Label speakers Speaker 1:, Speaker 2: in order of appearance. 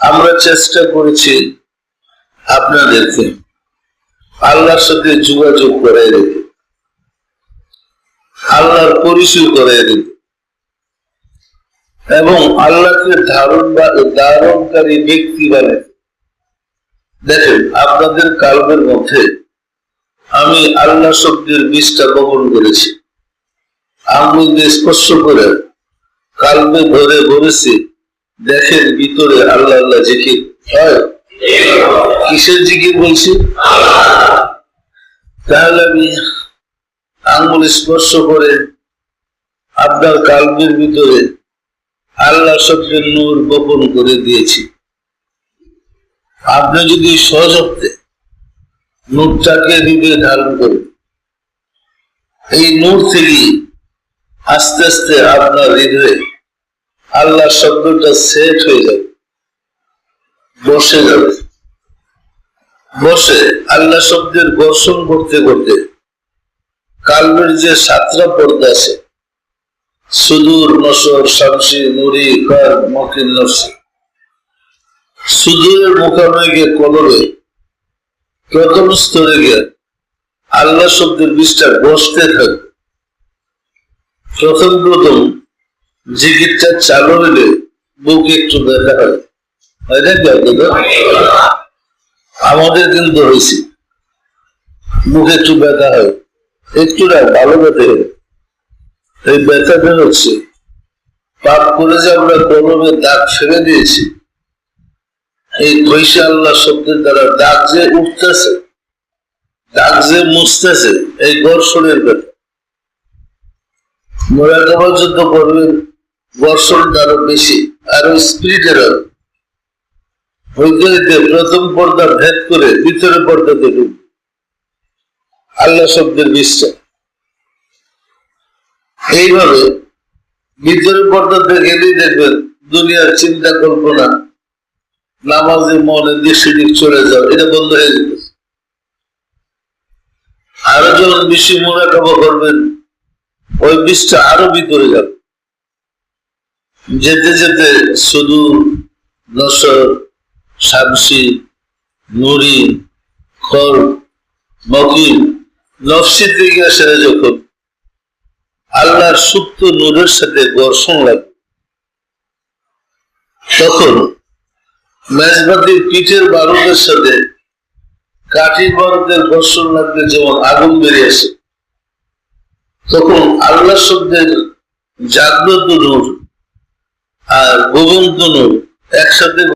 Speaker 1: আমরা চেষ্টা করেছি আপনাদেরকে আল্লাহর সাথে যোগাযোগ করে দিতে, আল্লাহর পরিচয় করে দিতে এবং আল্লাহকে ধারণকারী ব্যক্তি বানাতে। দেখেন, আপনাদের কালবের মধ্যে আমি আল্লাহ শব্দের বীজটা বপন করেছি, আঙ্গুল দিয়ে স্পর্শ করে কালবে ধরে বলেছি, দেখেন ভিতরে আল্লাহ আল্লাহ জিকির হয়। কিসের জিকির বলছি? তাহলে আমি আঙ্গুল স্পর্শ করে আপনার কালবের ভিতরে আল্লাহ শব্দের নূর বপন করে দিয়েছি। আপনি যদি সহজে নূরটাকে হৃদয়ে ধারণ করেন, এই নূর থেকে আস্তে আস্তে আপনার হৃদয়ে আল্লাহ শব্দটা সেট হয়ে যাবে, বসে যাবে। বসে আল্লাহ শব্দের দর্শন করতে করতে কালবের যে 7টা পর্দা আছে, সুদূর, নসর, শামসি, নুরি, কর, মকিন, নফসি, সুদূরের মোকামে গিয়ে কলবে প্রথম স্তরে গিয়ে আল্লাহ শব্দের বীজটা বসতে থাকবে। প্রথম জিকিরটা চালু হলে বুকে একটু ব্যথা হয়, নাকি আপনাদের? আমাদের কিন্তু হয়েছে, বুকে একটু ব্যথা হয়, একটু না, ভালো ব্যথা হয়। এই ব্যথাটা হচ্ছে পাপ করে যে আমরা কলমে দাগ ফেলে দিয়েছি, এই কৈশা আল্লাহ শব্দের দ্বারা দাগ যে উঠতেছে, দাগ যে মুছতেছে, এই ঘর্ষণের ব্যথা। মোরাকাবা যুদ্ধ করবেন, ঘর্ষণটা আরো বেশি, আরো স্পিরিটের হবে। ওইখানে প্রথম পর্দা ভেদ করে ভিতরে পর্দাতে ঢুকবে আল্লাহ শব্দের বীজটা। এইভাবে ভিতরের পর্দাতে গেলেই দেখবেন দুনিয়ার চিন্তা কল্পনা, নামাজে মনে দৃষ্টি চলে যাও, এটা বন্ধ হয়ে যেতে। আরো যখন বেশি মোরাকাবা করবেন, ওই বীজটা আরো ভিতরে যাবে। যেতে যেতে শুধু নসর, শামসি, নুরি, খর, মকিন, নফসি থেকে আসে যখন আল্লাহর সুপ্ত নূরের সাথে ঘর্ষণ লাগবে, তখন মেজবাতির পিঠের বারুদের সাথে কাঠির বারুদের ঘর্ষণ লাগবে, যেমন আগুন বেরিয়ে আসে, তখন আল্লাহ শব্দের জাগ্রত নূর আর গোবন্ত নূর একসাথে